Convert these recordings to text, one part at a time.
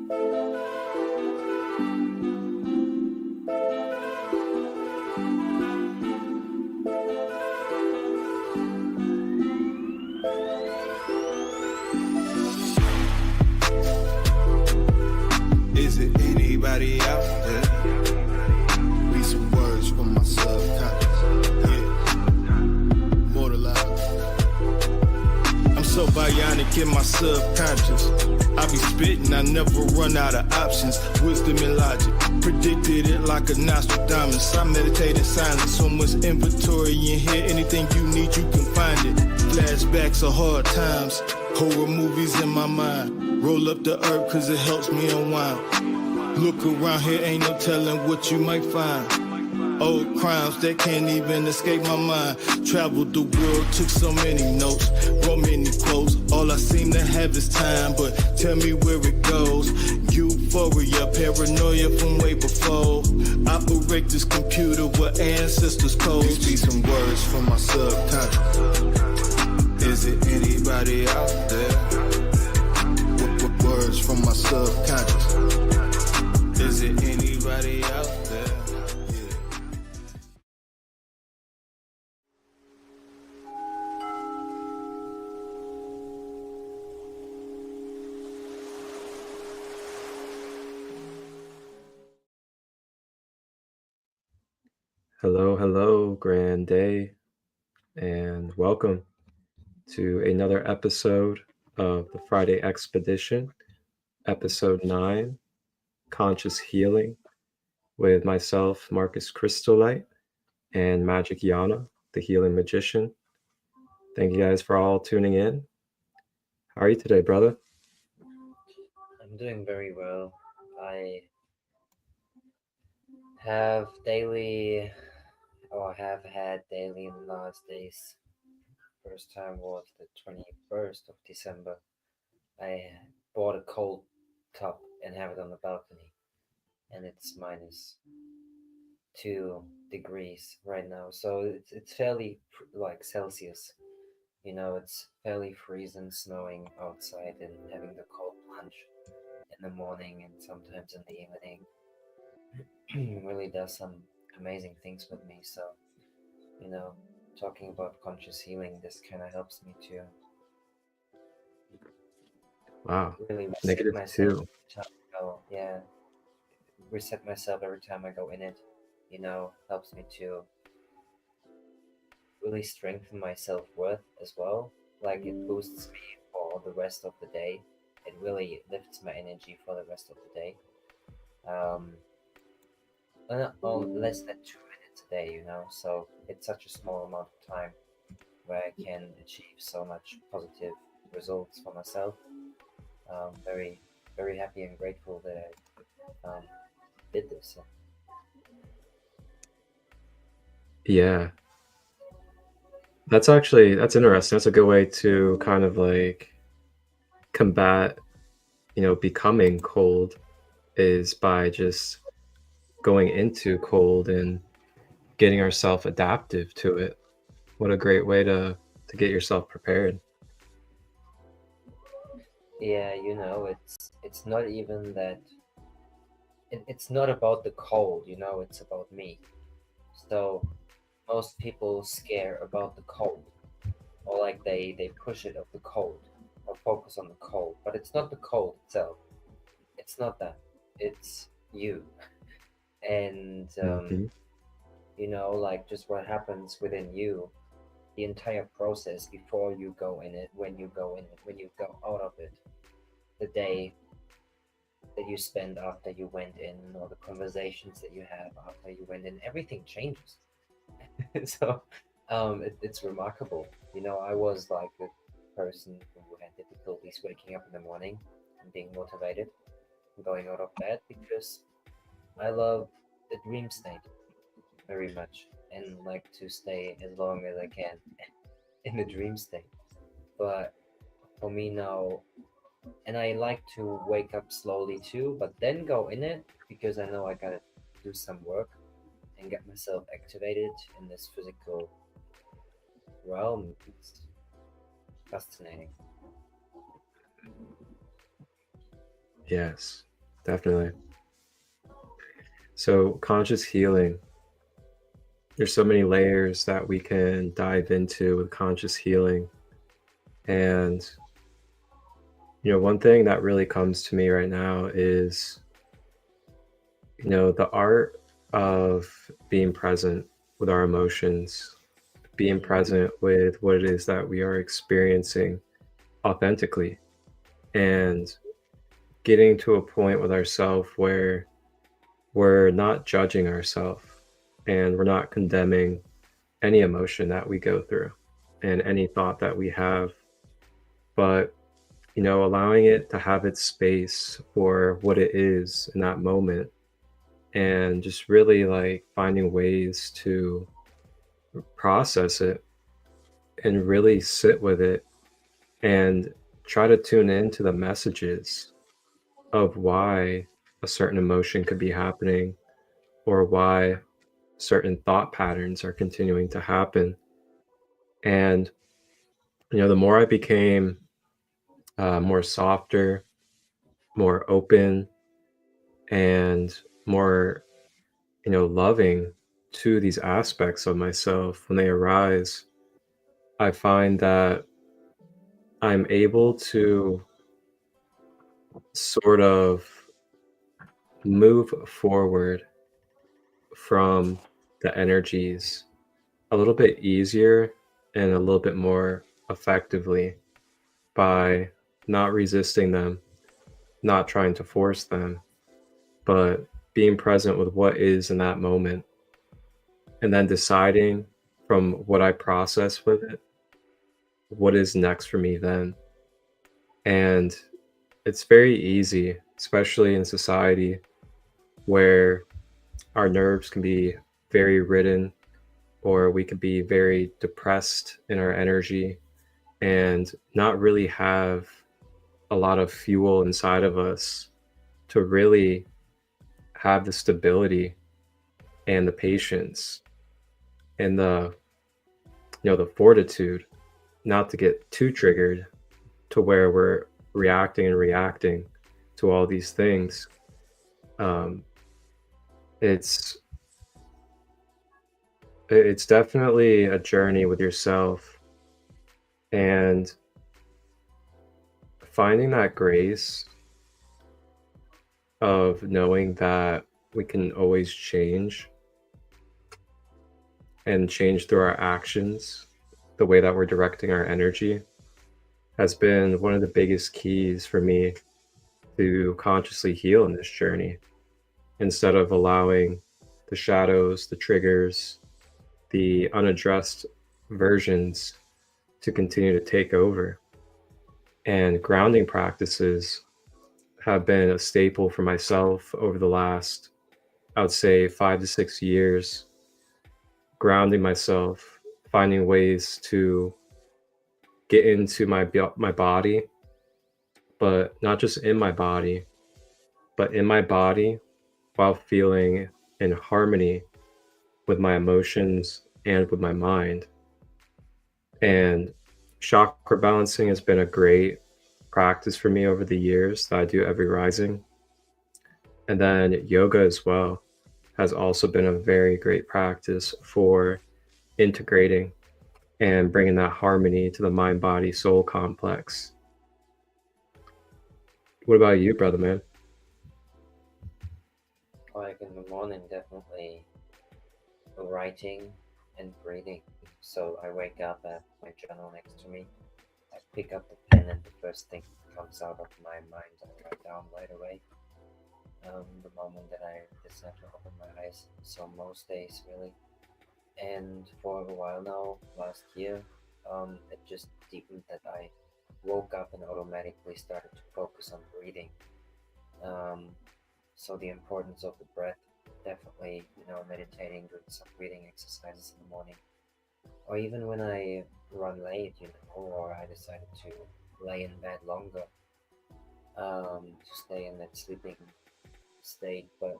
Is it anybody out there? Be some words from my subconscious. Yeah. Mortalized. I'm so bionic in my subconscious. I be spitting, I never run out of options. Wisdom and logic. Predicted it like a Nostradamus. I meditate in silence. So much inventory in here. Anything you need, you can find it. Flashbacks of hard times. Horror movies in my mind. Roll up the herb cause it helps me unwind. Look around here, ain't no telling what you might find. Old crimes that can't even escape my mind. Traveled the world, took so many notes, wrote many quotes. All I seem to have is time, but tell me where it goes. Euphoria, paranoia from way before. Operate this computer with ancestors' codes. These be some words from my subconscious. Is it anybody out there? What words from my subconscious? Is it anybody out there? Hello, hello, grand day, and welcome to another episode of the Friday Expedition, episode 9, Conscious Healing, with myself, Marcus ChristoLight, and Magic Yana, the Healing Magician. Thank you guys for all tuning in. How are you today, brother? I'm doing very well. I have had daily in the last days. First time was the 21st of December. I bought a cold cup and have it on the balcony, and it's -2 degrees right now. So it's fairly like Celsius. You know, it's fairly freezing, snowing outside, and having the cold plunge in the morning and sometimes in the evening really does some amazing things with me. So, you know, talking about conscious healing, this kind of helps me to Wow, really reset negative myself 2. every time I go. Yeah, reset myself every time I go in it. You know, helps me to really strengthen my self-worth as well. Like, it boosts me for the rest of the day. It really lifts my energy for the rest of the day. Less than 2 minutes a day, you know, so it's such a small amount of time where I can achieve so much positive results for myself. Very, very happy and grateful that I did this. Yeah, that's interesting. That's a good way to kind of like combat, becoming cold, is by just going into cold and getting ourselves adaptive to it. What a great way to get yourself prepared. Yeah, you know, it's not even that. It's not about the cold, you know. It's about me. So most people scare about the cold, or like they push it of the cold, or focus on the cold. But it's not the cold itself. It's not that. It's you. And you know, like, just what happens within you, the entire process before you go in it, when you go in it, when you go out of it, the day that you spend after you went in, or the conversations that you have after you went in, everything changes. So it's remarkable. You know, I was like a person who had difficulties waking up in the morning and being motivated and going out of bed, because I love the dream state very much and like to stay as long as I can in the dream state. But for me now, and I like to wake up slowly too, but then go in it, because I know I gotta do some work and get myself activated in this physical realm. It's fascinating. Yes. Definitely. So conscious healing, there's so many layers that we can dive into with conscious healing. And, one thing that really comes to me right now is, the art of being present with our emotions, being present with what it is that we are experiencing authentically, and getting to a point with ourselves where we're not judging ourselves and we're not condemning any emotion that we go through and any thought that we have, but allowing it to have its space for what it is in that moment, and just really like finding ways to process it and really sit with it and try to tune into the messages of why a certain emotion could be happening, or why certain thought patterns are continuing to happen. And the more I became more softer, more open, and more loving to these aspects of myself when they arise, I find that I'm able to sort of move forward from the energies a little bit easier and a little bit more effectively by not resisting them, not trying to force them, but being present with what is in that moment, and then deciding from what I process with it, what is next for me then. And it's very easy, especially in society where our nerves can be very ridden, or we could be very depressed in our energy and not really have a lot of fuel inside of us to really have the stability and the patience and the fortitude not to get too triggered to where we're reacting to all these things. um, it's it's definitely a journey with yourself, and finding that grace of knowing that we can always change and change through our actions, the way that we're directing our energy, has been one of the biggest keys for me to consciously heal in this journey, instead of allowing the shadows, the triggers, the unaddressed versions to continue to take over. And grounding practices have been a staple for myself over the last, I would say, 5 to 6 years. Grounding myself, finding ways to get into my body, but not just in my body, but in my body while feeling in harmony with my emotions and with my mind. And chakra balancing has been a great practice for me over the years that I do every rising. And then yoga as well has also been a very great practice for integrating and bringing that harmony to the mind body soul complex. What about you, brother man? Like in the morning, definitely writing and breathing. So I wake up, I have my journal next to me. I pick up the pen, and the first thing that comes out of my mind, I write down right away. The moment that I decide to open my eyes. So most days, really. And for a while now, last year, it just deepened that I woke up and automatically started to focus on breathing. Um, so the importance of the breath, definitely, meditating, doing some breathing exercises in the morning, or even when I run late, or I decided to lay in bed longer, to stay in that sleeping state. But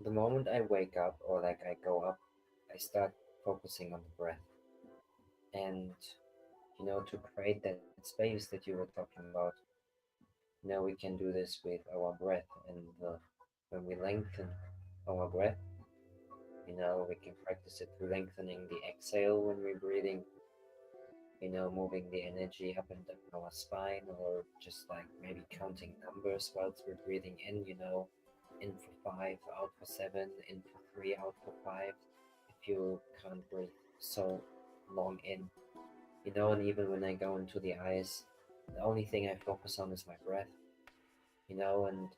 the moment I wake up, or like I go up, I start focusing on the breath, and to create that space that you were talking about, Now we can do this with our breath, and when we lengthen our breath, we can practice it through lengthening the exhale when we're breathing, moving the energy up and down our spine, or just like maybe counting numbers whilst we're breathing in for 5, out for 7, in for 3, out for 5. If you can't breathe so long in, and even when I go into the eyes, the only thing I focus on is my breath, and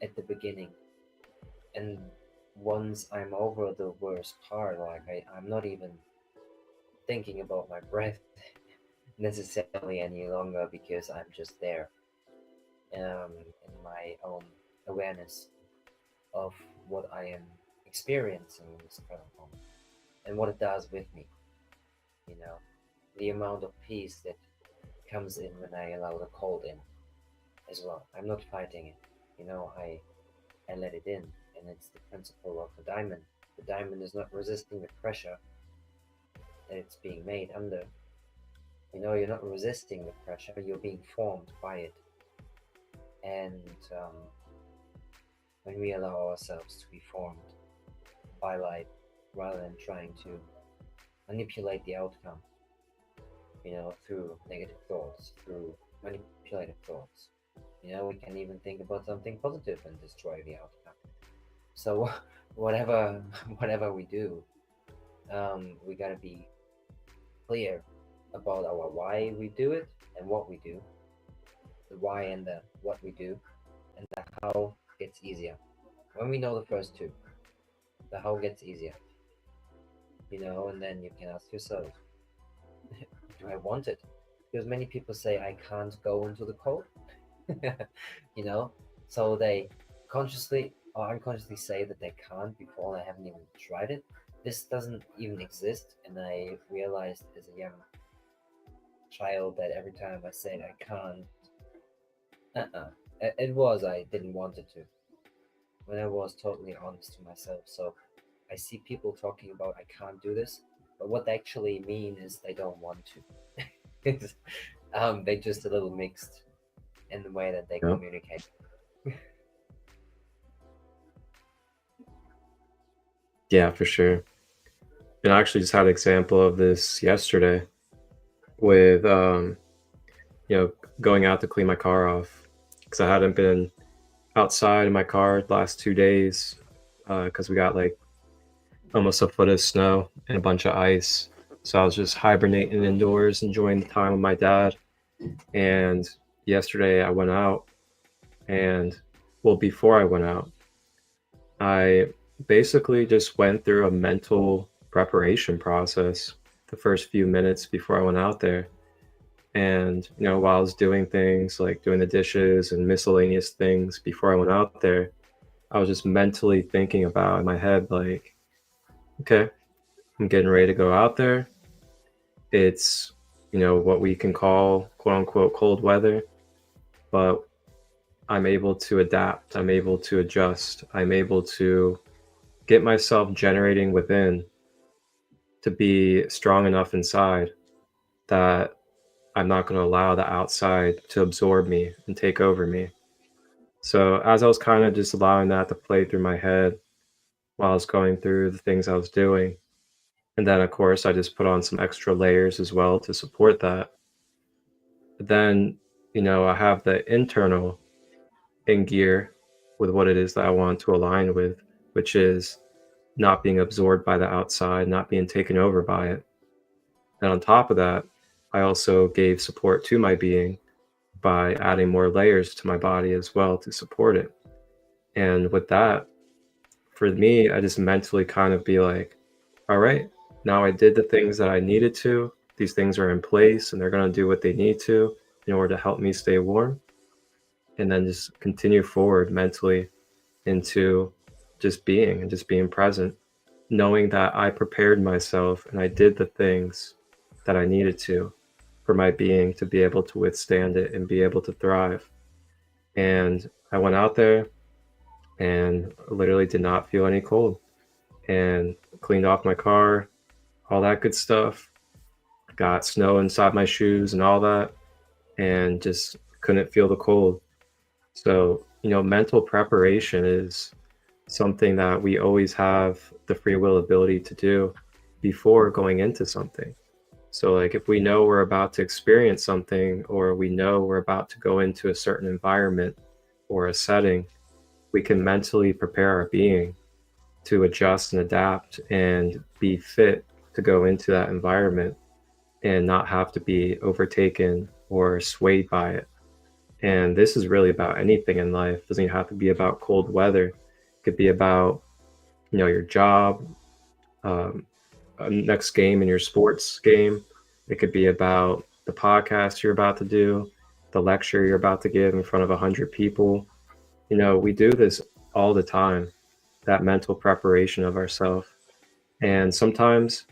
at the beginning. And once I'm over the worst part, like I'm not even thinking about my breath necessarily any longer, because I'm just there in my own awareness of what I am experiencing in this current moment and what it does with me. The amount of peace that comes in when I allow the cold in as well. I'm not fighting it. I let it in, and it's the principle of the diamond. The diamond is not resisting the pressure that it's being made under. You're not resisting the pressure, you're being formed by it. And when we allow ourselves to be formed by light rather than trying to manipulate the outcome, through negative thoughts, through manipulative thoughts, we can even think about something positive and destroy the outcome. So whatever we do, we gotta be clear about our why we do it and what we do. The why and the what we do, and the how gets easier. When we know the first two, the how gets easier. And then you can ask yourself, do I want it? Because many people say I can't go into the cold. So they consciously or unconsciously say that they can't before they haven't even tried it. This doesn't even exist, and I realized as a young child that every time I said I can't, I didn't want it to, when I was totally honest to myself. So I see people talking about I can't do this, but what they actually mean is they don't want to. They're just a little mixed in the way that they communicate. Yeah, for sure. And I actually just had an example of this yesterday with, going out to clean my car off, because I hadn't been outside in my car the last 2 days, because we got like almost a foot of snow and a bunch of ice. So I was just hibernating indoors, enjoying the time with my dad. And yesterday I went out, and before I went out, I basically just went through a mental preparation process the first few minutes before I went out there. And, while I was doing things like doing the dishes and miscellaneous things before I went out there, I was just mentally thinking about in my head, like, okay, I'm getting ready to go out there. It's, what we can call quote unquote cold weather, but I'm able to adapt. I'm able to adjust. I'm able to get myself generating within to be strong enough inside that I'm not going to allow the outside to absorb me and take over me. So as I was kind of just allowing that to play through my head while I was going through the things I was doing, and then of course I just put on some extra layers as well to support that. But then, I have the internal in gear with what it is that I want to align with, which is not being absorbed by the outside, not being taken over by it. And on top of that, I also gave support to my being by adding more layers to my body as well to support it. And with that, for me, I just mentally kind of be like, all right, now I did the things that I needed to. These things are in place and they're going to do what they need to in order to help me stay warm. And then just continue forward mentally into just being and just being present, knowing that I prepared myself and I did the things that I needed to for my being to be able to withstand it and be able to thrive. And I went out there and literally did not feel any cold, and cleaned off my car, all that good stuff. Got snow inside my shoes and all that, and just couldn't feel the cold. So, mental preparation is something that we always have the free will ability to do before going into something. So, like, if we know we're about to experience something, or we know we're about to go into a certain environment or a setting, we can mentally prepare our being to adjust and adapt and be fit to go into that environment and not have to be overtaken or swayed by it. And this is really about anything in life. It doesn't have to be about cold weather. It could be about, your job, um, next game in your sports game. It could be about the podcast you're about to do, the lecture you're about to give in front of 100 people. We do this all the time, that mental preparation of ourselves. And sometimes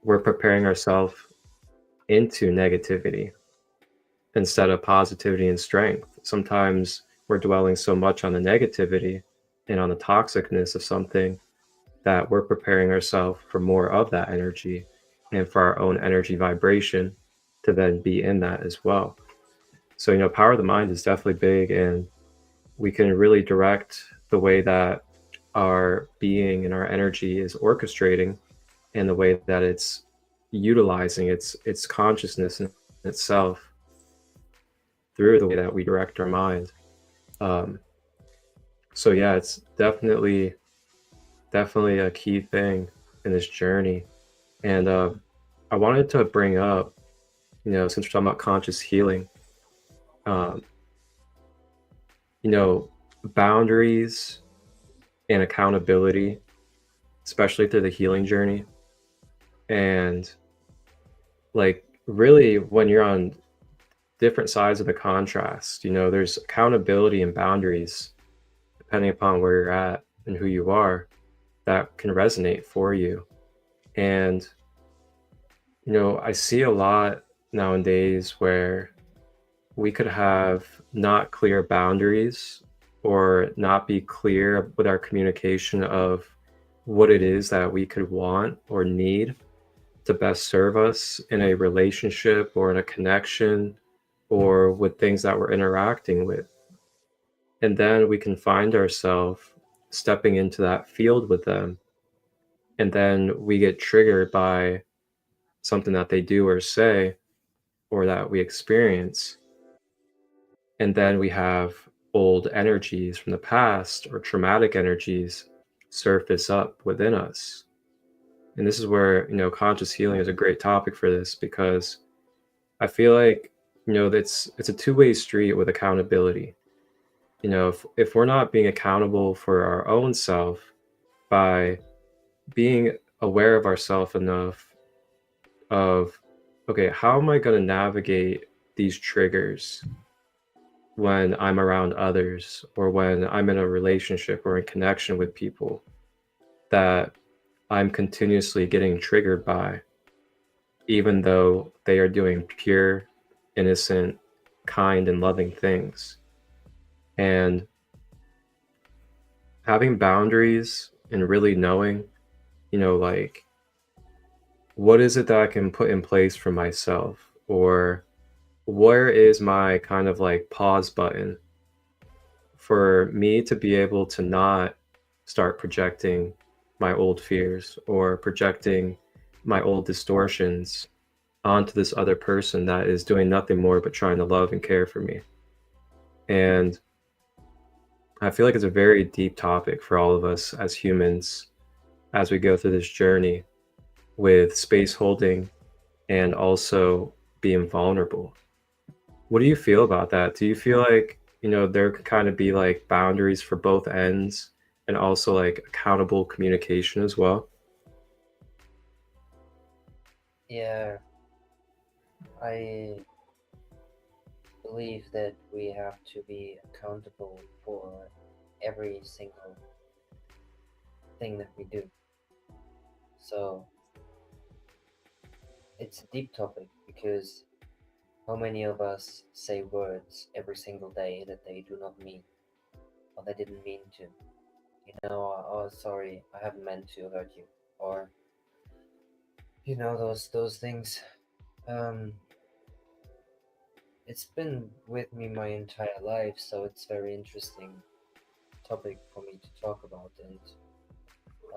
we're preparing ourselves into negativity instead of positivity and strength. Sometimes we're dwelling so much on the negativity and on the toxicness of something that we're preparing ourselves for more of that energy and for our own energy vibration to then be in that as well. So, power of the mind is definitely big, and we can really direct the way that our being and our energy is orchestrating, and the way that it's utilizing its consciousness in itself through the way that we direct our mind. Um, so yeah, it's definitely a key thing in this journey. And I wanted to bring up, since we're talking about conscious healing, um, boundaries and accountability, especially through the healing journey. And like, really, when you're on different sides of the contrast, there's accountability and boundaries depending upon where you're at and who you are, that can resonate for you. And I see a lot nowadays where we could have not clear boundaries, or not be clear with our communication of what it is that we could want or need to best serve us in a relationship or in a connection, or with things that we're interacting with. And then we can find ourselves stepping into that field with them, and then we get triggered by something that they do or say, or that we experience. And then we have old energies from the past, or traumatic energies, surface up within us. And this is where, conscious healing is a great topic for this, because I feel like, it's a two-way street with accountability. If we're not being accountable for our own self by being aware of ourself enough of, okay, how am I going to navigate these triggers when I'm around others, or when I'm in a relationship or in connection with people that I'm continuously getting triggered by, even though they are doing pure, innocent, kind, and loving things. And having boundaries and really knowing, like, what is it that I can put in place for myself? Or where is my kind of like pause button for me to be able to not start projecting my old fears, or projecting my old distortions onto this other person that is doing nothing more but trying to love and care for me. And I feel like it's a very deep topic for all of us as humans, as we go through this journey with space holding and also being vulnerable. What do you feel about that? Do you feel like, there could kind of be like boundaries for both ends, and also like accountable communication as well? Yeah, I believe that we have to be accountable for every single thing that we do. So it's a deep topic, because how many of us say words every single day that they do not mean, or they didn't mean to? Oh, sorry, I haven't meant to hurt you, or those things. Um, it's been with me my entire life, so it's very interesting topic for me to talk about. And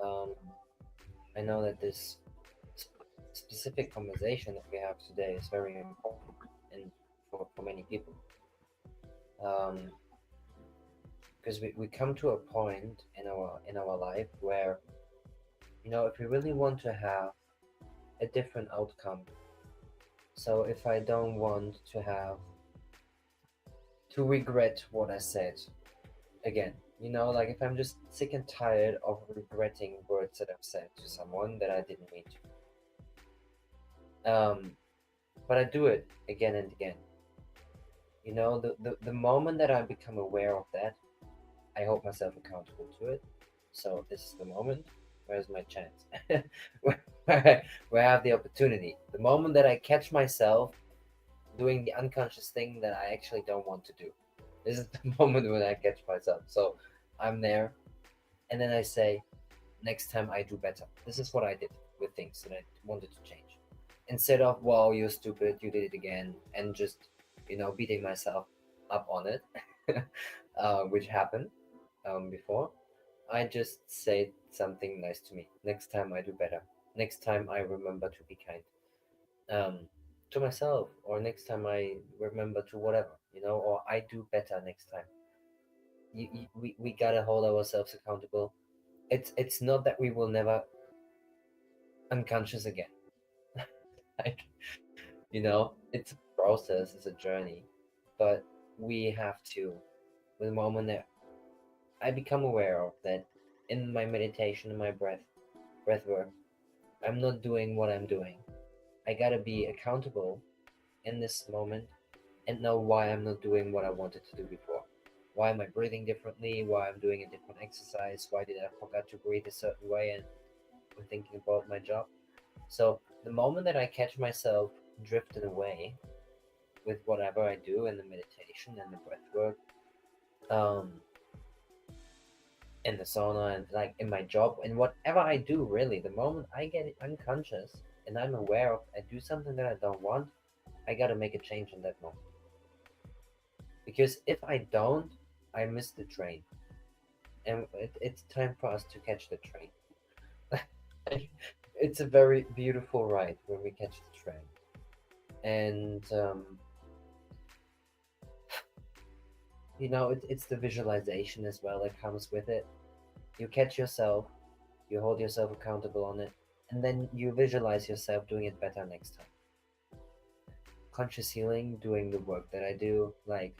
um, I know that this specific conversation that we have today is very important and for many people. Um, because we come to a point in our life where, if we really want to have a different outcome, so if I don't want to regret what I said again, like if I'm just sick and tired of regretting words that I've said to someone that I didn't mean to, but I do it again and again. The moment that I become aware of that, I hold myself accountable to it. So this is the moment. Where's my chance? where I have the opportunity. The moment that I catch myself doing the unconscious thing that I actually don't want to do. This is the moment when I catch myself. So I'm there, and then I say, next time I do better. This is what I did with things that I wanted to change. Instead of, wow, you're stupid, you did it again, and just, beating myself up on it, which happened before, I just say something nice to me. Next time I do better. Next time I remember to be kind um, to myself, or next time I remember to whatever, or I do better next time. We gotta hold ourselves accountable. It's not that we will never unconscious again. Like, it's a process, it's a journey, but we have to, the moment that I become aware of that in my meditation, in my breath work, I'm not doing what I'm doing. I gotta be accountable in this moment and know why I'm not doing what I wanted to do before. Why am I breathing differently? Why I'm doing a different exercise? Why did I forget to breathe a certain way and I'm thinking about my job? So the moment that I catch myself drifting away with whatever I do in the meditation and the breath work, um, in the sauna and like in my job and whatever I do, really, the moment I get unconscious and I'm aware of I do something that I don't want, I gotta make a change in that moment. Because if I don't, I miss the train. And it's time for us to catch the train. It's a very beautiful ride when we catch the train. And, it's the visualization as well that comes with it. You catch yourself, you hold yourself accountable on it, and then you visualize yourself doing it better next time. Conscious healing, doing the work that I do, like,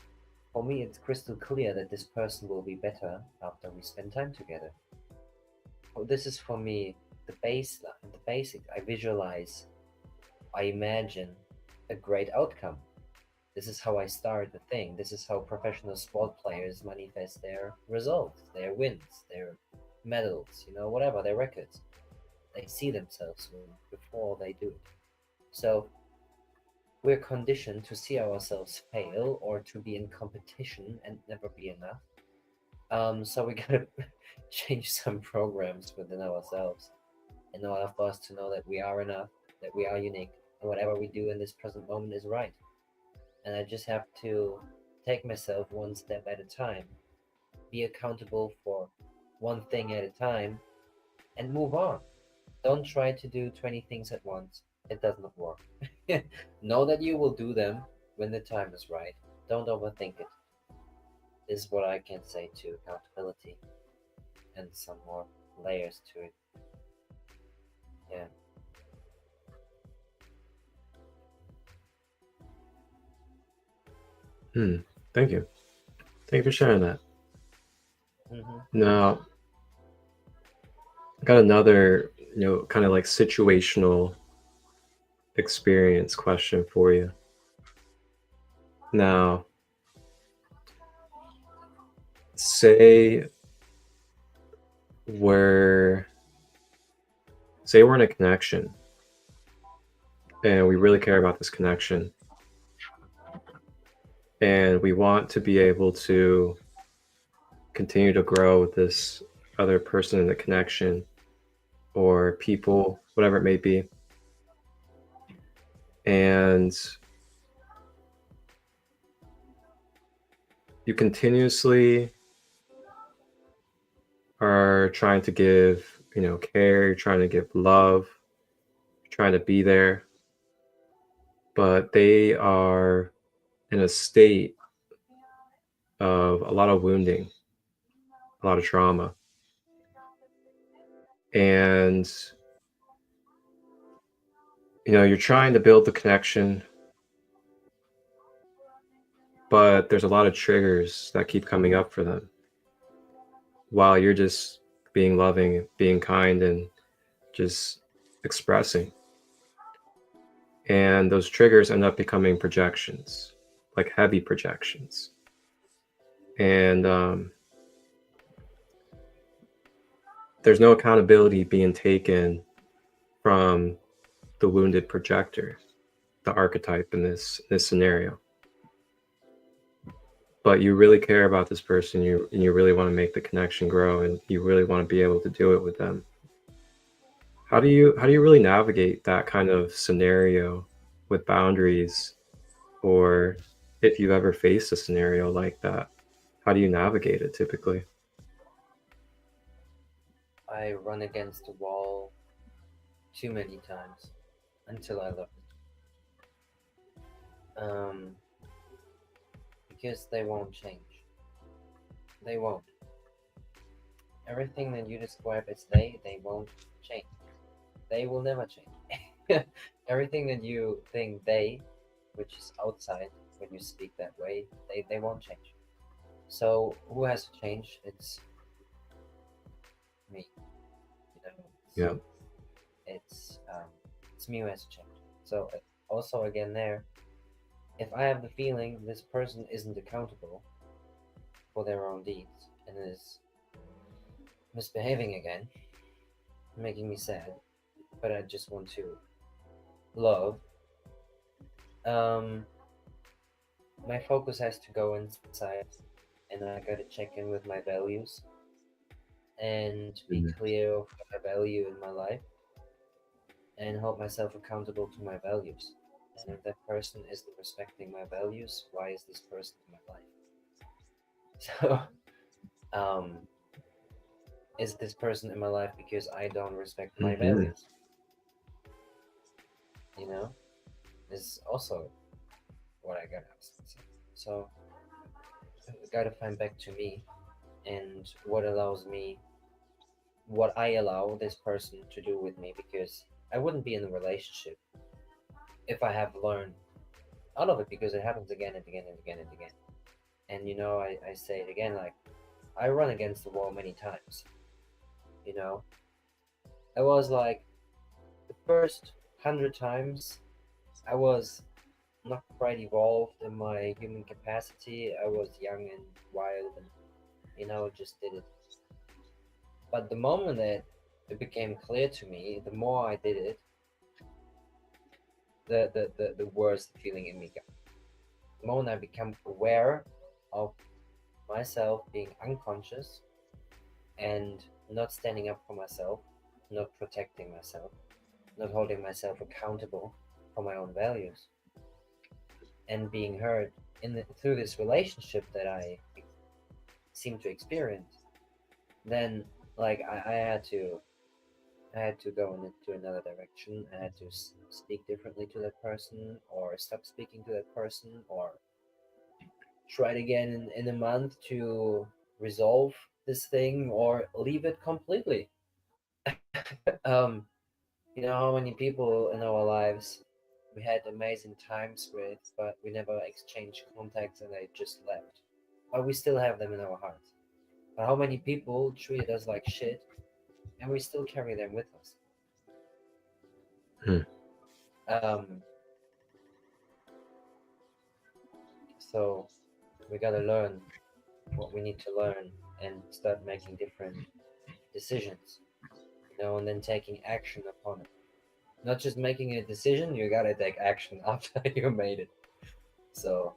for me, it's crystal clear that this person will be better after we spend time together. This is for me the baseline, the basic. I visualize, I imagine a great outcome. This is how I start the thing. This is how professional sport players manifest their results, their wins, their medals, whatever, their records. They see themselves before they do it. So we're conditioned to see ourselves fail or to be in competition and never be enough. So we gotta change some programs within ourselves in order for us to know that we are enough, that we are unique, and whatever we do in this present moment is right. And I just have to take myself one step at a time, be accountable for one thing at a time, and move on. Don't try to do 20 things at once. It does not work. Know that you will do them when the time is right. Don't overthink it. This is what I can say to accountability and some more layers to it. Yeah. Thank you. Thank you for sharing that. Now, I got another, kind of like situational experience question for you. Now, say we're in a connection and we really care about this connection and we want to be able to continue to grow with this other person in the connection or people, whatever it may be. And you continuously are trying to give, care, you're trying to give love, you're trying to be there, but they are in a state of a lot of wounding, a lot of trauma. And, you're trying to build the connection, but there's a lot of triggers that keep coming up for them while you're just being loving, being kind, and just expressing. And those triggers end up becoming projections, like heavy projections. And there's no accountability being taken from the wounded projector, the archetype in this scenario. But you really care about this person, and you really want to make the connection grow, and you really want to be able to do it with them. How do you really navigate that kind of scenario with boundaries, or if you've ever faced a scenario like that, how do you navigate it typically? I run against the wall too many times until I love it. Because they won't change. They won't. Everything that you describe as they won't change. They will never change. Everything that you think they, which is outside when you speak that way, they won't change. So who has to change? It's me. Yeah. It's me who has to change. So also again there, if I have the feeling this person isn't accountable for their own deeds and is misbehaving again, making me sad, but I just want to love, my focus has to go inside, and I gotta check in with my values and be clear of what I value in my life and hold myself accountable to my values. And if that person isn't respecting my values, why is this person in my life? So, is this person in my life because I don't respect my values? Is also what I gotta ask myself. So, I gotta find back to me and what I allow this person to do with me, because I wouldn't be in a relationship if I have learned out of it, because it happens again and again and again and again. And I say it again, like, I run against the wall many times. I was like, the first 100 times I was not quite evolved in my human capacity. I was young and wild and just did it. But the moment that it became clear to me, the more I did it, the worse the feeling in me got. The moment I become aware of myself being unconscious and not standing up for myself, not protecting myself, not holding myself accountable for my own values, and being heard through this relationship that I seem to experience, then like I had to go into another direction. I had to speak differently to that person, or stop speaking to that person, or try it again in a month to resolve this thing, or leave it completely. How many people in our lives we had amazing times with, but we never exchanged contacts and they just left. But we still have them in our hearts. But how many people treated us like shit and we still carry them with us? So we gotta learn what we need to learn and start making different decisions, and then taking action upon it. Not just making a decision, you gotta take action after you made it. So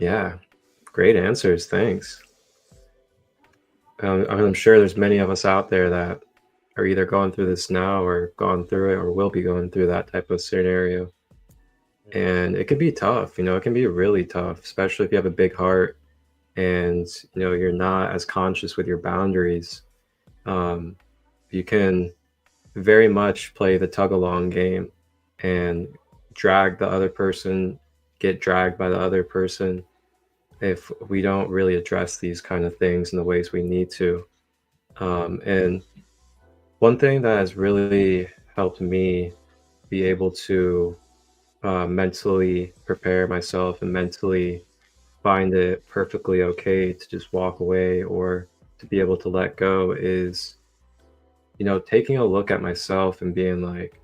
Yeah, great answers. Thanks. I'm sure there's many of us out there that are either going through this now, or gone through it, or will be going through that type of scenario. And it can be tough, it can be really tough, especially if you have a big heart and, you're not as conscious with your boundaries. You can very much play the tug along game and drag the other person, get dragged by the other person if we don't really address these kind of things in the ways we need to. And one thing that has really helped me be able to mentally prepare myself and mentally find it perfectly okay to just walk away or to be able to let go is, taking a look at myself and being like,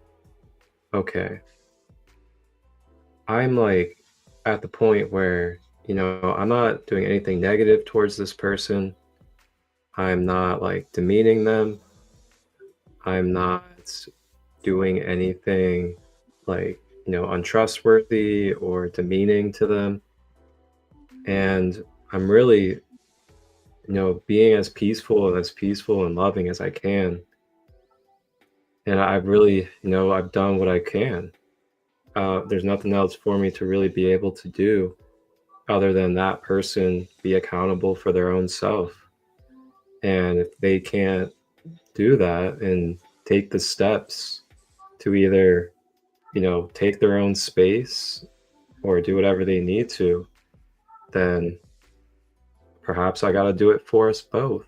okay, I'm like at the point where, I'm not doing anything negative towards this person. I'm not like demeaning them. I'm not doing anything like, untrustworthy or demeaning to them. And I'm really, being as peaceful and loving as I can. And I've really, I've done what I can. There's nothing else for me to really be able to do other than that person be accountable for their own self. And if they can't do that and take the steps to either, take their own space or do whatever they need to, then perhaps I got to do it for us both.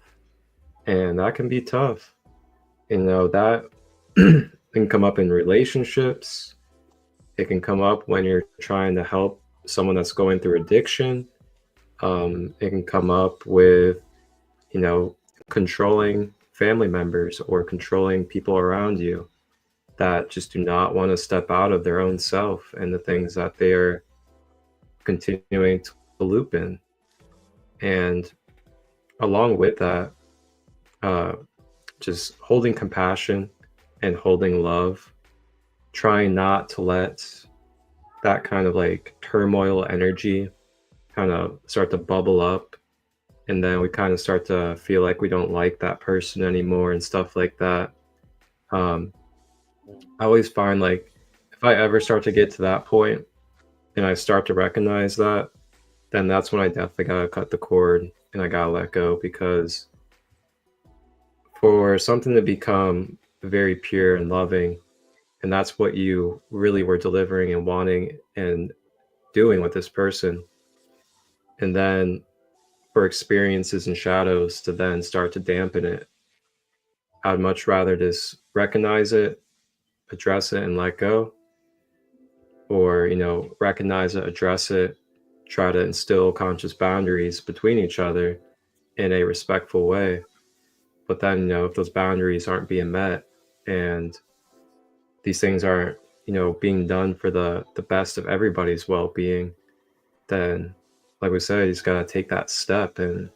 And that can be tough. That can come up in relationships. It can come up when you're trying to help someone that's going through addiction. It can come up with, controlling family members or controlling people around you that just do not want to step out of their own self and the things that they are continuing to loop in. And along with that, just holding compassion and holding love, trying not to let that kind of like turmoil energy kind of start to bubble up. And then we kind of start to feel like we don't like that person anymore and stuff like that. I always find like if I ever start to get to that point and I start to recognize that, then that's when I definitely gotta cut the cord and I gotta let go, because for something to become very pure and loving, and that's what you really were delivering and wanting and doing with this person, and then for experiences and shadows to then start to dampen it, I'd much rather just recognize it, address it, and let go. Or, recognize it, address it, try to instill conscious boundaries between each other in a respectful way. But then, if those boundaries aren't being met and these things aren't, being done for the best of everybody's well-being, then, like we said, you just got to take that step and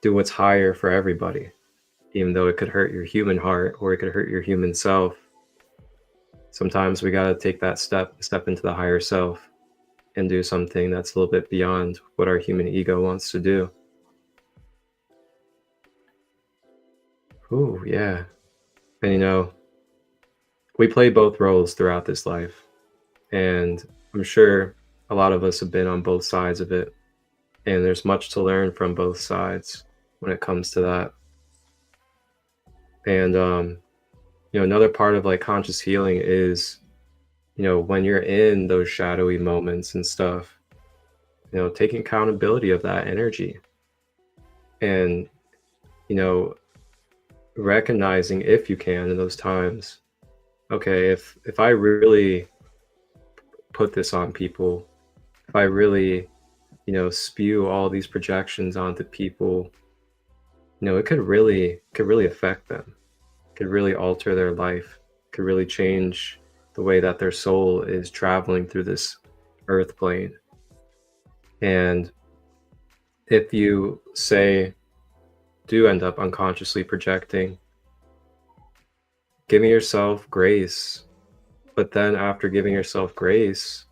do what's higher for everybody, even though it could hurt your human heart or it could hurt your human self. Sometimes we got to take that step into the higher self and do something that's a little bit beyond what our human ego wants to do. Ooh, yeah. And we play both roles throughout this life. And I'm sure a lot of us have been on both sides of it. And there's much to learn from both sides when it comes to that. And, another part of like conscious healing is, when you're in those shadowy moments and stuff, taking accountability of that energy and, recognizing, if you can, in those times, okay, if I really put this on people, if I really, spew all these projections onto people, it could really affect them, could really alter their life, could really change the way that their soul is traveling through this earth plane. And if you do end up unconsciously projecting, giving yourself grace, but then after giving yourself grace,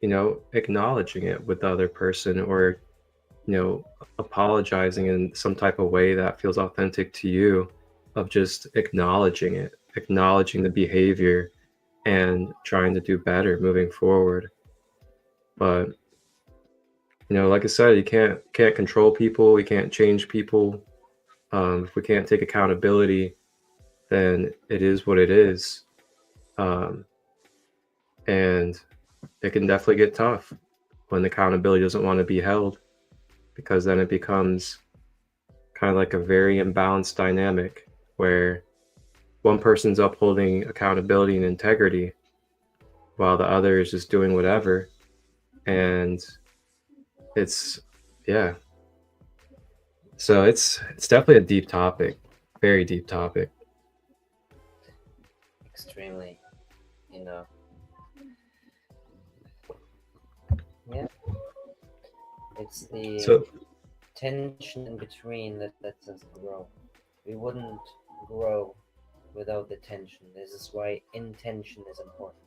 acknowledging it with the other person, or apologizing in some type of way that feels authentic to you, of just acknowledging it, acknowledging the behavior, and trying to do better moving forward. But like I said, you can't control people. We can't change people. If we can't take accountability, then it is what it is. And it can definitely get tough when accountability doesn't want to be held, because then it becomes kind of like a very imbalanced dynamic where one person's upholding accountability and integrity while the other is just doing whatever. And it's, yeah. So it's definitely a deep topic, very deep topic. Extremely, yeah. It's the tension in between that lets us grow. We wouldn't grow without the tension. This is why intention is important.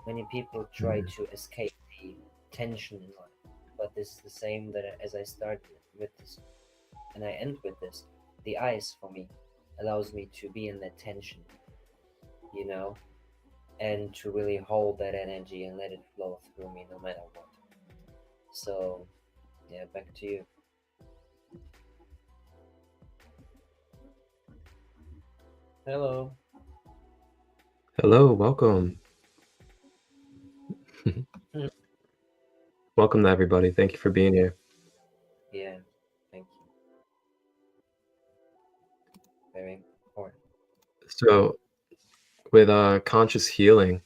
Many people try to escape the tension in life, but this is the same that as I start with this and I end with this. The ice for me allows me to be in that tension, and to really hold that energy and let it flow through me no matter what. So, yeah, back to you. Hello. Hello, welcome. Welcome to everybody. Thank you for being here. Yeah, thank you. Very important. So, with conscious healing,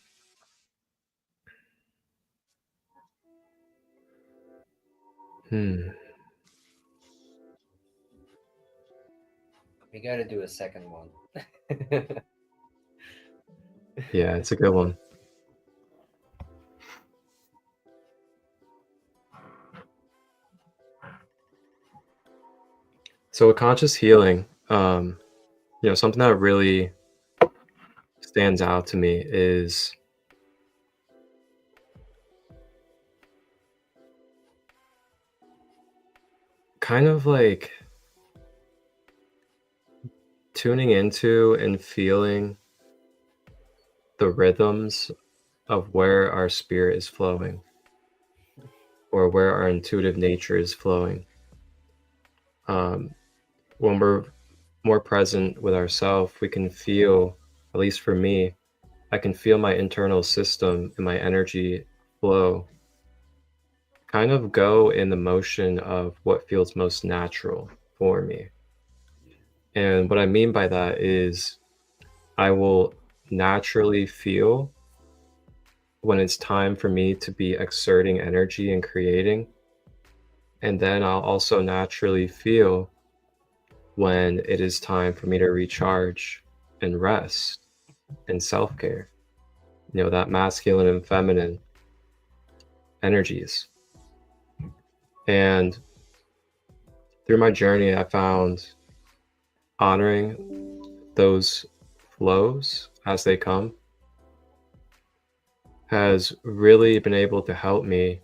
We gotta do a second one. Yeah, it's a good one. So with conscious healing, something that really stands out to me is kind of like tuning into and feeling the rhythms of where our spirit is flowing, or where our intuitive nature is flowing. When we're more present with ourselves, we can feel, at least for me, I can feel my internal system and my energy flow kind of go in the motion of what feels most natural for me. And what I mean by that is I will naturally feel when it's time for me to be exerting energy and creating. And then I'll also naturally feel when it is time for me to recharge and rest and self-care. That masculine and feminine energies. And through my journey, I found honoring those flows as they come has really been able to help me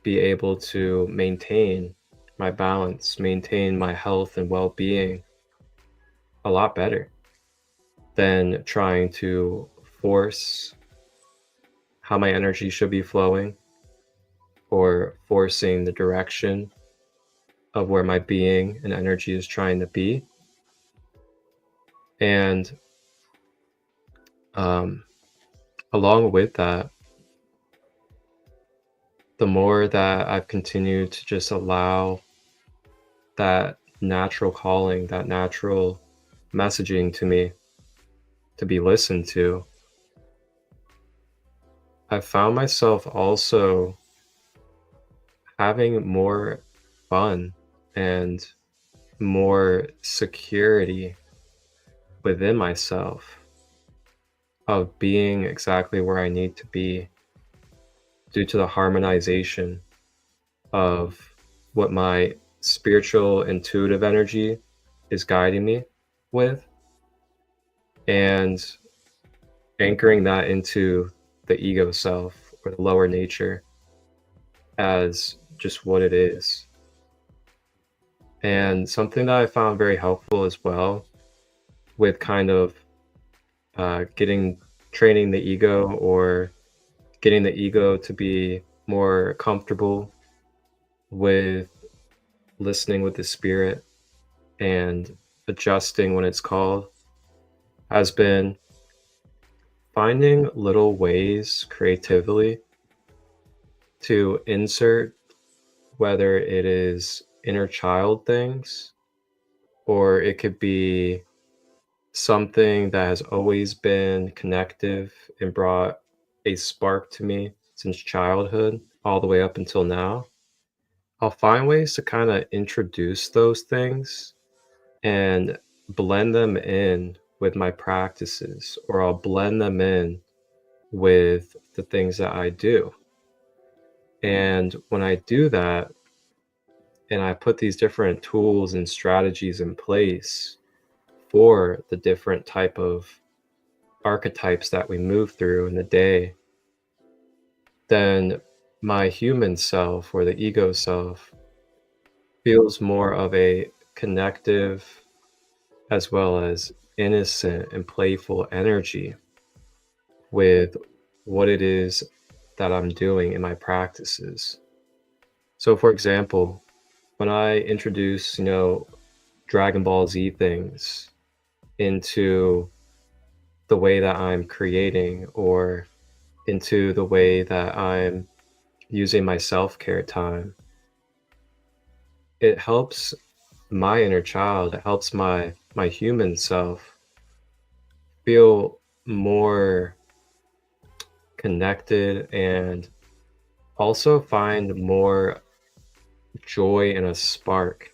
be able to maintain my balance, maintain my health and well-being a lot better than trying to force how my energy should be flowing, or forcing the direction of where my being and energy is trying to be. And along with that, the more that I've continued to just allow that natural calling, that natural messaging to me to be listened to, I found myself also having more fun and more security within myself of being exactly where I need to be, due to the harmonization of what my spiritual intuitive energy is guiding me with, and anchoring that into the ego self, or the lower nature, as just what it is. And something that I found very helpful as well with kind of getting training the ego or getting the ego to be more comfortable with listening with the spirit and adjusting when it's called has been finding little ways creatively to insert, whether it is inner child things or it could be something that has always been connective and brought a spark to me since childhood all the way up until now. I'll find ways to kind of introduce those things and blend them in with my practices, or I'll blend them in with the things that I do. And when I do that, and I put these different tools and strategies in place for the different type of archetypes that we move through in the day, then my human self or the ego self feels more of a connective as well as innocent and playful energy with what it is that I'm doing in my practices. So, for example, when I introduce, Dragon Ball Z things into the way that I'm creating or into the way that I'm using my self-care time, it helps my inner child, it helps my human self feel more connected and also find more joy and a spark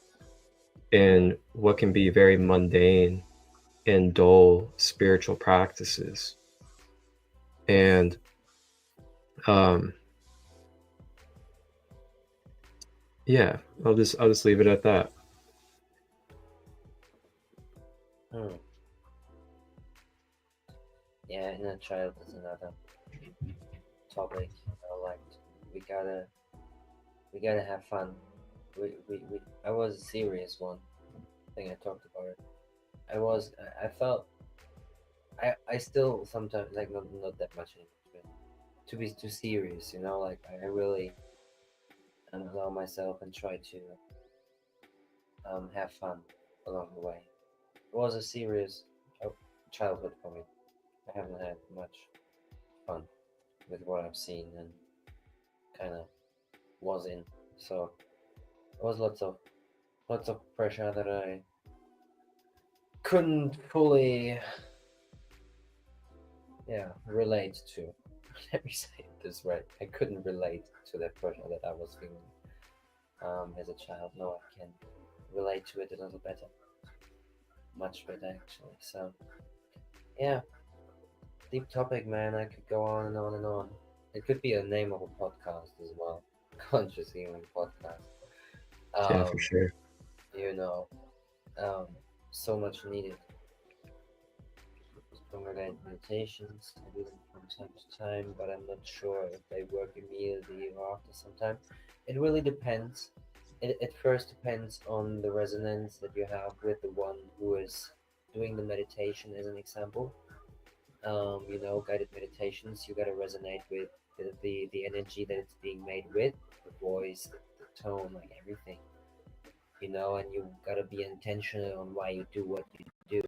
in what can be very mundane and dull spiritual practices. And um yeah, I'll just leave it at that. Hmm. Yeah, inner child is another topic. Like we gotta have fun. I was a serious one. I think I talked about it. I felt I still sometimes like not that much anymore, but to be too serious, like I really allow myself and try to have fun along the way. It was a serious childhood for me. I haven't had much fun with what I've seen and kind of was in. So it was lots of pressure that I couldn't fully relate to. Let me say it this way. I couldn't relate to that pressure that I was feeling as a child. No, I can relate to it a little better. Much better actually. So yeah, deep topic, man. I could go on and on and on. It could be a name of a podcast as well. Conscious healing podcast. Yeah, for Um, sure. you know, um, so much needed. Stronger guided meditations. I do them from time to time, but I'm not sure if they work immediately or after some time. It really depends. It first depends on the resonance that you have with the one who is doing the meditation, as an example. Guided meditations, you gotta resonate with the energy that it's being made with, the voice, the tone, like everything. And you gotta be intentional on why you do what you do.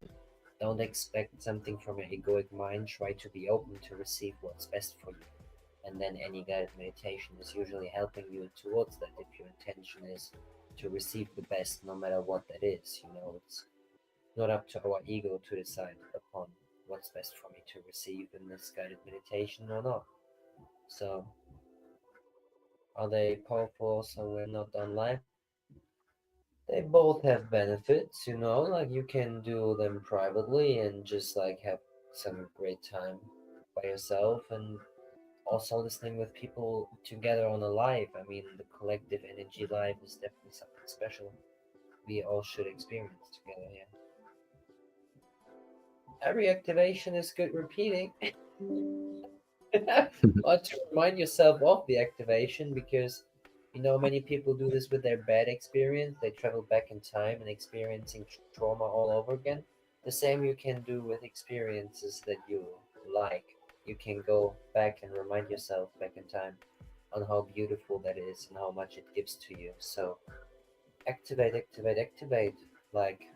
Don't expect something from your egoic mind. Try to be open to receive what's best for you. And then any guided meditation is usually helping you towards that if your intention is to receive the best, no matter what that is. It's not up to our ego to decide upon what's best for me to receive in this guided meditation or not. So, are they powerful so we're not done live? They both have benefits, like you can do them privately and just like have some great time by yourself, and also listening with people together on a live. I mean, the collective energy live is definitely something special we all should experience together. Yeah, every activation is good repeating. Or to remind yourself of the activation, because many people do this with their bad experience. They travel back in time and experiencing trauma all over again. The same you can do with experiences that you like. you can go back and remind yourself back in time on how beautiful that is and how much it gives to you. So activate, activate, activate. Like,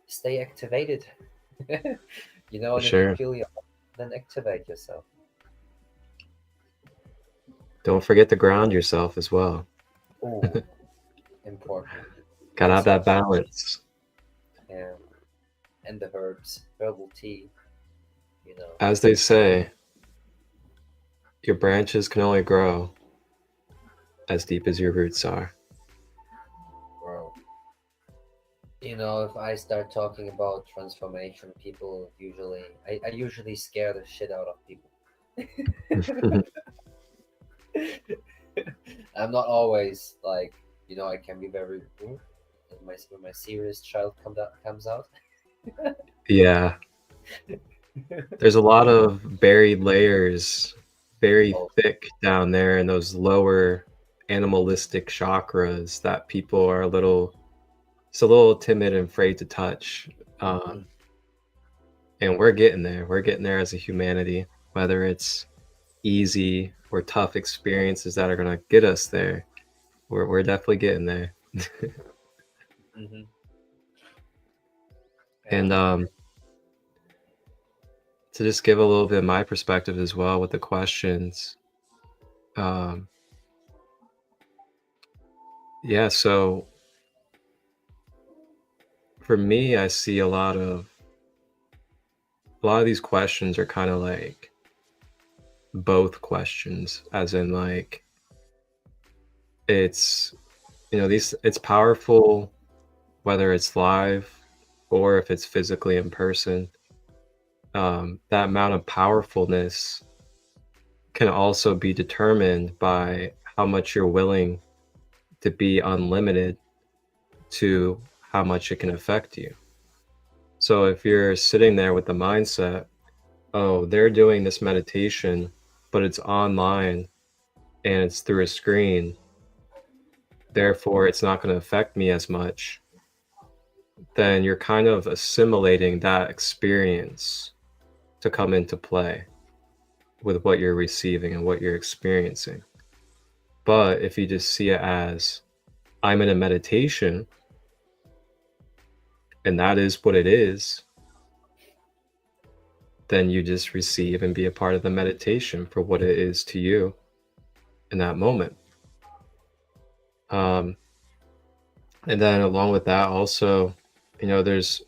stay activated. You know, For and if you sure. feel your, then activate yourself. Don't forget to ground yourself as well. Oh, important. Gotta have Also, that balance. yeah, and the herbs, herbal tea. You know, As they say, your branches can only grow as deep as your roots are. bro. You know, if I start talking about transformation, people usually, I usually scare the shit out of people. I'm not always like, you know, I can be very when my serious child comes out. Yeah, there's a lot of buried layers, very Oh, thick down there in those lower animalistic chakras that people are it's a little timid and afraid to touch. Um, and we're getting there. We're getting there as a humanity, whether it's easy or tough experiences that are going to get us there. We're definitely getting there. mm-hmm. And to just give a little bit of my perspective as well with the questions. Um, yeah, so for me, I see a lot of these questions are kind of like both questions, as in like it's it's powerful whether it's live or if it's physically in person. That amount of powerfulness can also be determined by how much you're willing to be unlimited to how much it can affect you. So if you're sitting there with the mindset, oh, they're doing this meditation, but it's online and it's through a screen, therefore it's not going to affect me as much, then you're kind of assimilating that experience to come into play with what you're receiving and what you're experiencing. But if you just see it as, I'm in a meditation and that is what it is, then you just receive and be a part of the meditation for what it is to you in that moment. And then along with that also, there's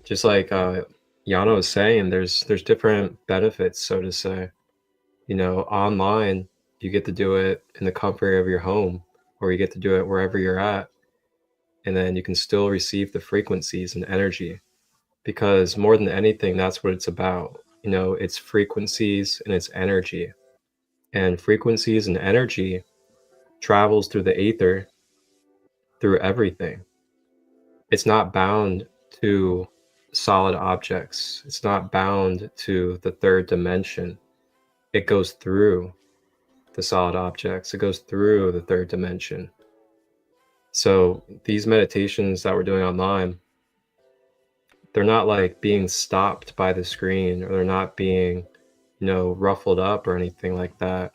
just like Yana was saying, there's different benefits, so to say. Online, you get to do it in the comfort of your home, or you get to do it wherever you're at. And then you can still receive the frequencies and energy, because more than anything, that's what it's about. It's frequencies and it's energy. And frequencies and energy travels through the ether, through everything. It's not bound to solid objects. It's not bound to the third dimension. It goes through the solid objects. It goes through the third dimension. So these meditations that we're doing online, they're not like being stopped by the screen, or they're not being, ruffled up or anything like that.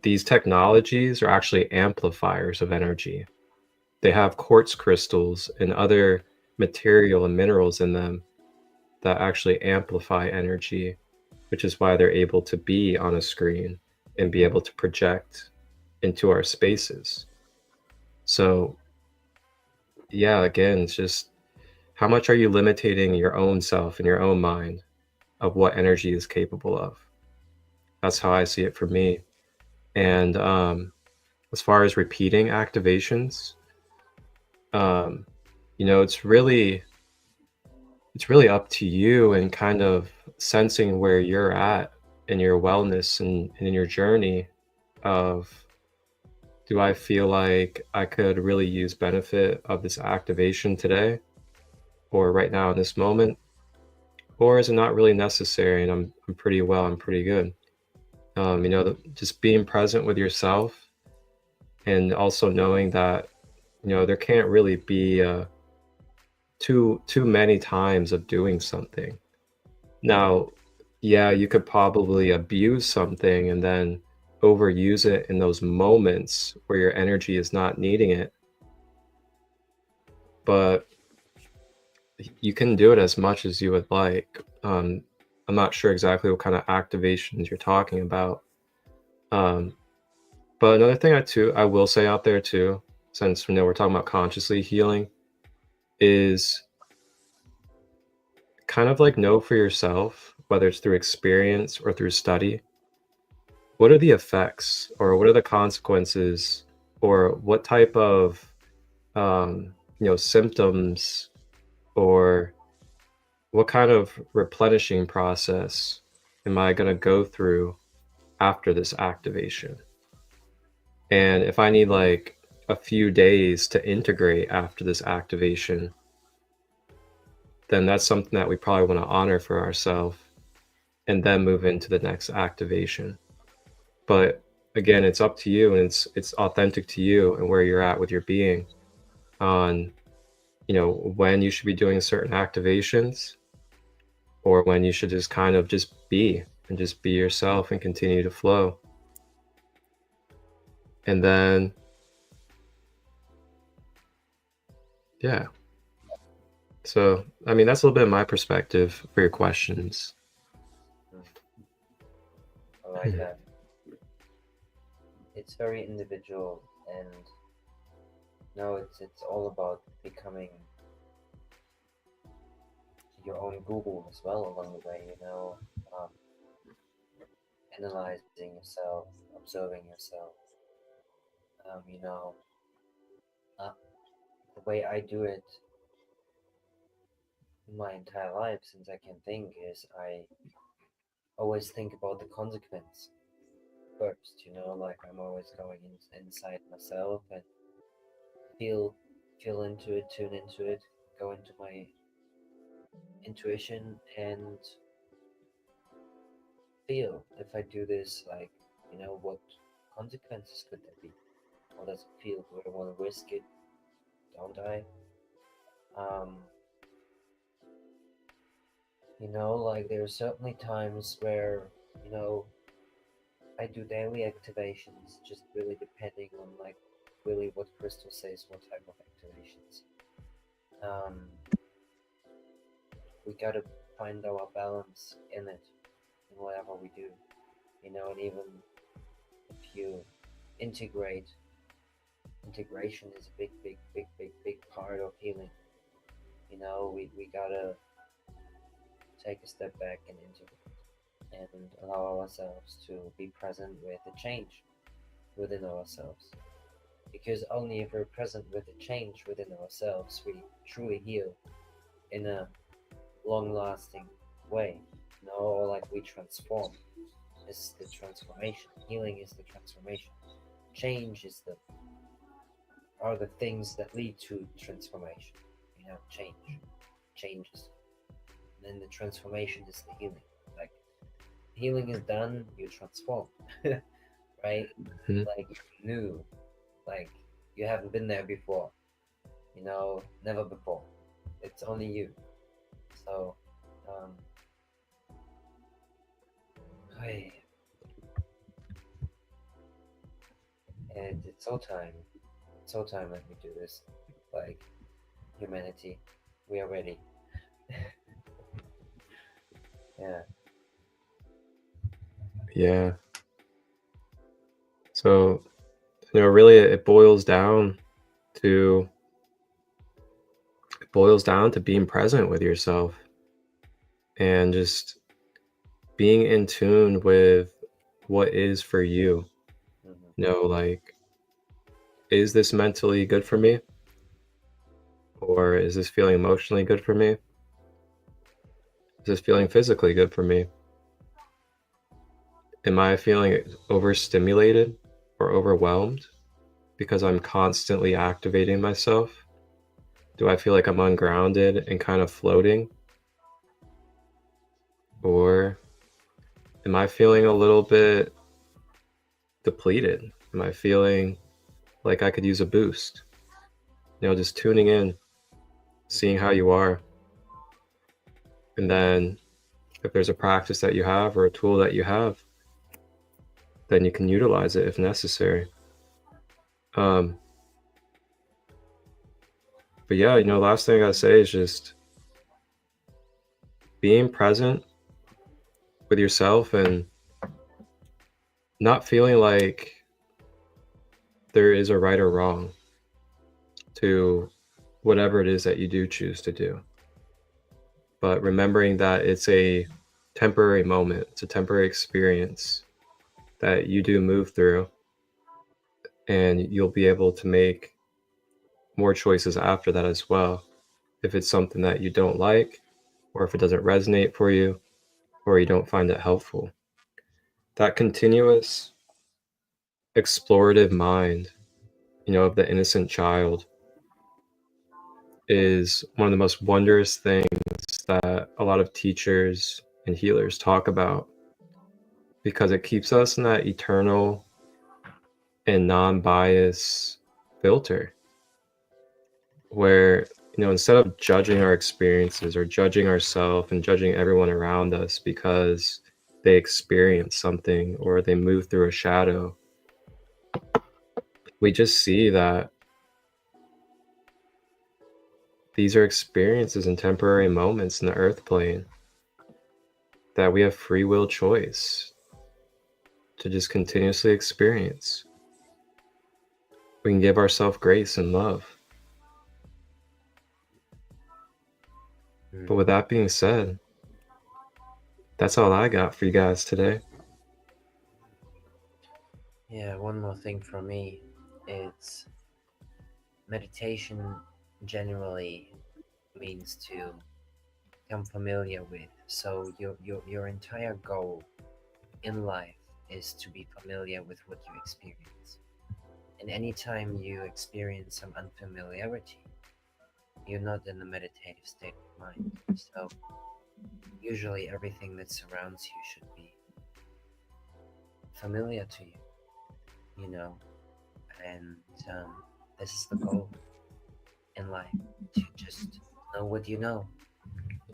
These technologies are actually amplifiers of energy. They have quartz crystals and other material and minerals in them that actually amplify energy, which is why they're able to be on a screen and be able to project into our spaces. So, yeah, again, it's just how much are you limiting your own self and your own mind of what energy is capable of? That's how I see it for me. And as far as repeating activations, it's really up to you and kind of sensing where you're at in your wellness and in your journey of, do I feel like I could really use benefit of this activation today or right now in this moment? Or is it not really necessary and I'm pretty well, I'm pretty good? Just being present with yourself, and also knowing that, there can't really be too many times of doing something. Now, yeah, you could probably abuse something and then overuse it in those moments where your energy is not needing it. But you can do it as much as you would like. I'm not sure exactly what kind of activations you're talking about. Um, but another thing I will say out there too, since we're talking about consciously healing, is kind of like know for yourself, whether it's through experience or through study, what are the effects or what are the consequences or what type of symptoms or what kind of replenishing process am I going to go through after this activation? And if I need like a few days to integrate after this activation, then that's something that we probably want to honor for ourselves and then move into the next activation. But again, it's up to you, and it's authentic to you and where you're at with your being on when you should be doing certain activations or when you should just kind of just be yourself and continue to flow. And then yeah, so I mean, that's a little bit of my perspective for your questions. I like that. It's very individual, and it's all about becoming your own Google as well along the way, analyzing yourself, observing yourself. The way I do it in my entire life since I can think is I always think about the consequence first, like I'm always going inside myself and feel into it, tune into it, go into my intuition and feel if I do this, like, what consequences could there be? How does it feel? Do I want to risk it? Don't I? Like there are certainly times where, I do daily activations, just really depending on like really what Crystal says, what type of activations. We gotta find our balance in it, in whatever we do, and even if you integration is a big part of healing. We gotta take a step back and integrate and allow ourselves to be present with the change within ourselves. Because only if we're present with the change within ourselves, we truly heal in a long-lasting way. Or like we transform. This is the transformation. Healing is the transformation. Change are the things that lead to transformation. Changes. And then the transformation is the healing. Like healing is done, you transform. Right? Mm-hmm. Like new. Like you haven't been there before. Never before. It's only you. So and it's so time that we do this. Like humanity, we are ready. Yeah. So, really it boils down to being present with yourself and just being in tune with what is for you. Like, is this mentally good for me? Or is this feeling emotionally good for me? Is this feeling physically good for me? Am I feeling overstimulated or overwhelmed because I'm constantly activating myself? Do I feel like I'm ungrounded and kind of floating? Or am I feeling a little bit depleted? Am I feeling like I could use a boost? Just tuning in, seeing how you are, and then if there's a practice that you have or a tool that you have, then you can utilize it if necessary. But yeah, last thing I gotta say is just being present with yourself and not feeling like there is a right or wrong to whatever it is that you do choose to do. But remembering that it's a temporary moment, it's a temporary experience that you do move through, and you'll be able to make more choices after that as well. If it's something that you don't like, or if it doesn't resonate for you, or you don't find it helpful. That continuous explorative mind, of the innocent child is one of the most wondrous things that a lot of teachers and healers talk about, because it keeps us in that eternal and non-biased filter where, instead of judging our experiences or judging ourselves and judging everyone around us because they experience something or they move through a shadow, we just see that these are experiences and temporary moments in the earth plane that we have free will choice to just continuously experience. We can give ourselves grace and love. But with that being said, that's all I got for you guys today. Yeah, one more thing from me. It's meditation generally means to become familiar with. So your entire goal in life is to be familiar with what you experience. And anytime you experience some unfamiliarity, you're not in a meditative state of mind. So usually everything that surrounds you should be familiar to you, and this is the goal in life, to just know what you know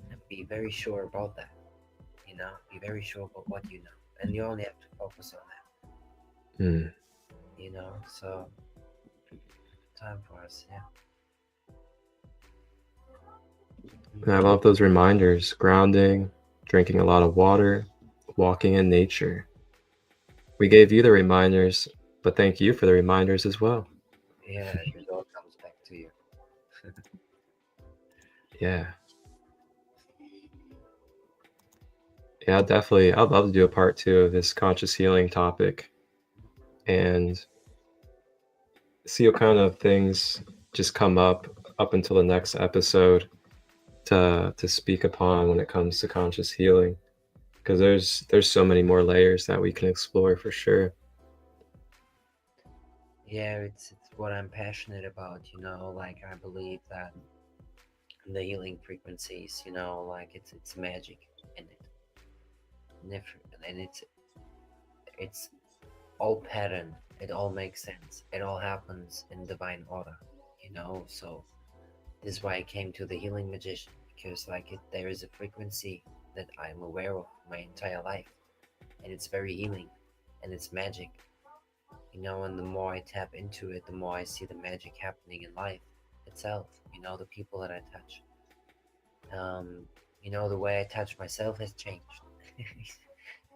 and be very sure about that, be very sure about what you know, and you only have to focus on that. So time for us. And I love those reminders: grounding, drinking a lot of water, walking in nature. We gave you the reminders, but thank you for the reminders as well. Yeah, it all comes back to you. Yeah, definitely. I'd love to do a part 2 of this conscious healing topic and see what kind of things just come up until the next episode to speak upon when it comes to conscious healing, because there's so many more layers that we can explore for sure. Yeah, it's what I'm passionate about, like I believe that the healing frequencies, like it's magic in it. And it's all pattern, it all makes sense, it all happens in divine order, so this is why I came to the Healing Magician, because there is a frequency that I'm aware of my entire life, and it's very healing and it's magic, and the more I tap into it, the more I see the magic happening in life itself, the people that I touch, the way I touch myself has changed.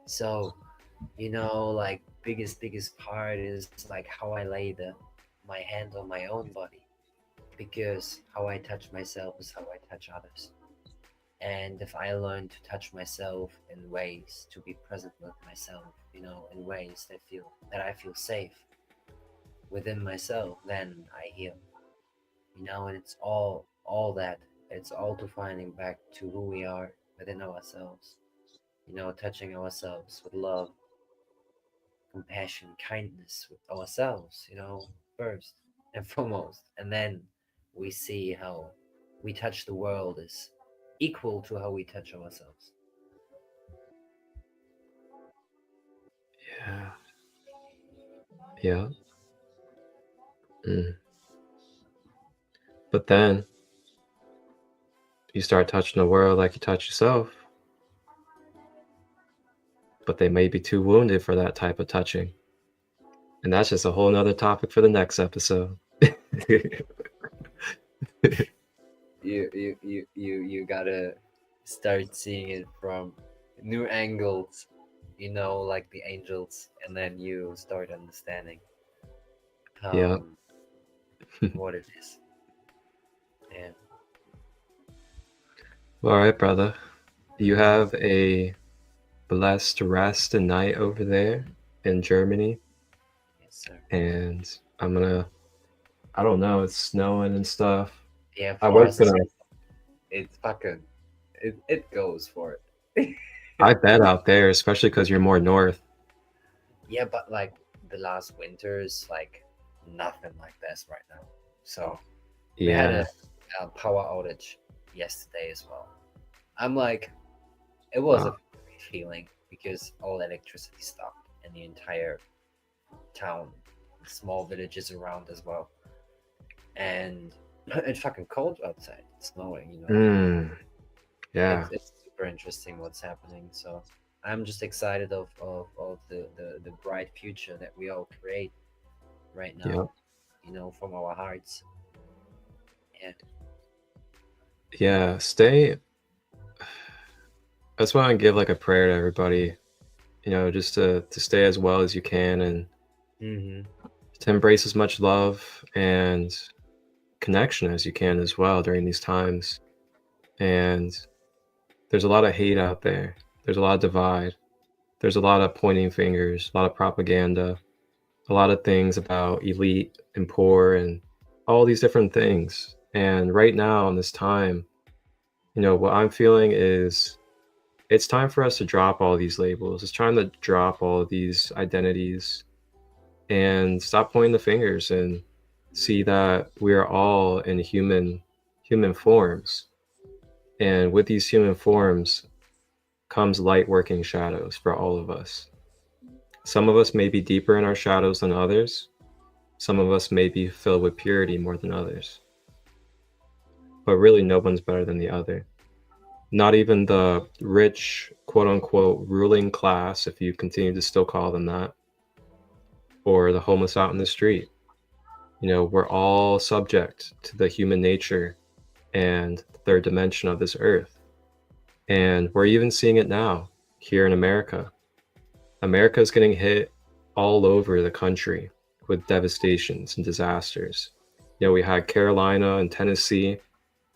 So biggest part is how I lay my hand on my own body, because how I touch myself is how I touch others. And if I learn to touch myself in ways to be present with myself, in ways that I feel safe within myself, then I heal. And it's all that. It's all to finding back to who we are within ourselves. Touching ourselves with love, compassion, kindness with ourselves, first and foremost. And then we see how we touch the world is equal to how we touch ourselves. Yeah. But then you start touching the world like you touch yourself, but they may be too wounded for that type of touching. And that's just a whole nother topic for the next episode. You gotta start seeing it from new angles, like the angels, and then you start understanding Yeah. what it is. Yeah. All right, brother. You have a blessed rest and night over there in Germany. Yes, sir. And I don't know, it's snowing and stuff. Yeah, I for was us, gonna, it's fucking, it goes for it. I bet out there, especially because you're more north. Yeah, but like the last winter's like nothing like this right now. So we had Yeah. a power outage yesterday as well. I'm like, it was Wow. a great feeling because all electricity stopped in the entire town, small villages around as well, and it's fucking cold outside. It's snowing. Yeah. It's super interesting what's happening. So I'm just excited of the bright future that we all create right now, from our hearts. And Yeah. I just want to give like a prayer to everybody, just to stay as well as you can and to embrace as much love and connection as you can as well during these times. And there's a lot of hate out there. There's a lot of divide. There's a lot of pointing fingers, a lot of propaganda, a lot of things about elite and poor and all these different things. And right now in this time, what I'm feeling is it's time for us to drop all these labels. It's time to drop all of these identities and stop pointing the fingers and see that we are all in human forms. And with these human forms comes light working shadows for all of us. Some of us may be deeper in our shadows than others. Some of us may be filled with purity more than others. But really, no one's better than the other. Not even the rich, quote unquote, ruling class, if you continue to still call them that, or the homeless out in the street. We're all subject to the human nature and the third dimension of this earth. And we're even seeing it now here in America. America is getting hit all over the country with devastations and disasters. We had Carolina and Tennessee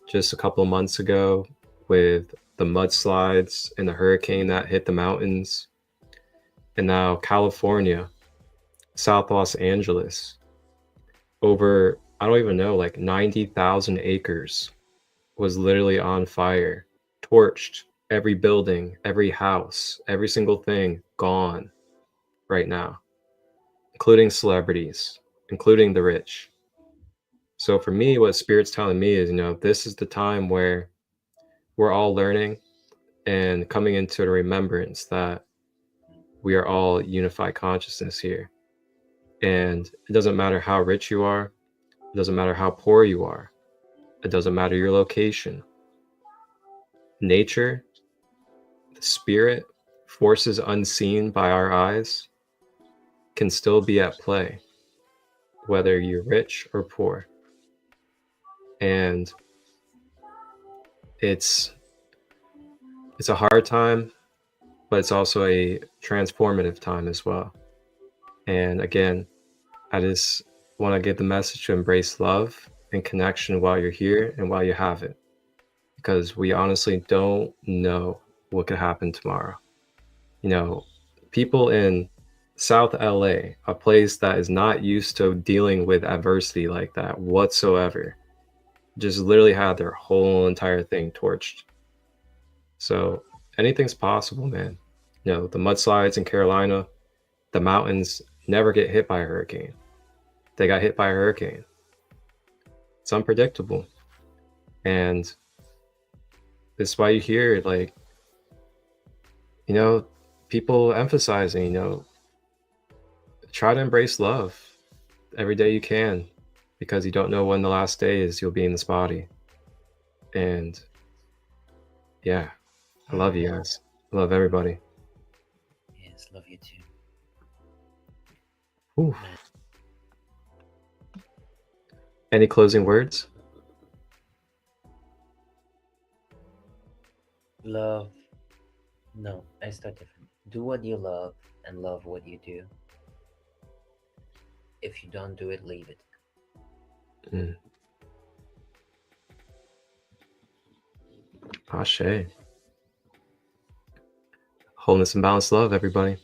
just a couple of months ago with the mudslides and the hurricane that hit the mountains. And now California, South Los Angeles, over, I don't even know, like 90,000 acres was literally on fire, torched, every building, every house, every single thing gone right now, including celebrities, including the rich. So for me, what Spirit's telling me is, this is the time where we're all learning and coming into the remembrance that we are all unified consciousness here. And it doesn't matter how rich you are. It doesn't matter how poor you are. It doesn't matter your location. Nature, the spirit, forces unseen by our eyes can still be at play, whether you're rich or poor. And it's a hard time, but it's also a transformative time as well. And again, I just want to give the message to embrace love and connection while you're here and while you have it, because we honestly don't know what could happen tomorrow. People in South LA, a place that is not used to dealing with adversity like that whatsoever, just literally had their whole entire thing torched. So anything's possible, man. The mudslides in Carolina, the mountains never get hit by a hurricane. They got hit by a hurricane. It's unpredictable. And this is why you hear, like, people emphasizing, try to embrace love every day you can, because you don't know when the last day is you'll be in this body. And yeah, I love you guys. I love everybody. Yes, love you too. Ooh. Any closing words? Love. No, I start different. Do what you love and love what you do. If you don't do it, leave it. Mm. Ashe. Wholeness and balanced love, everybody.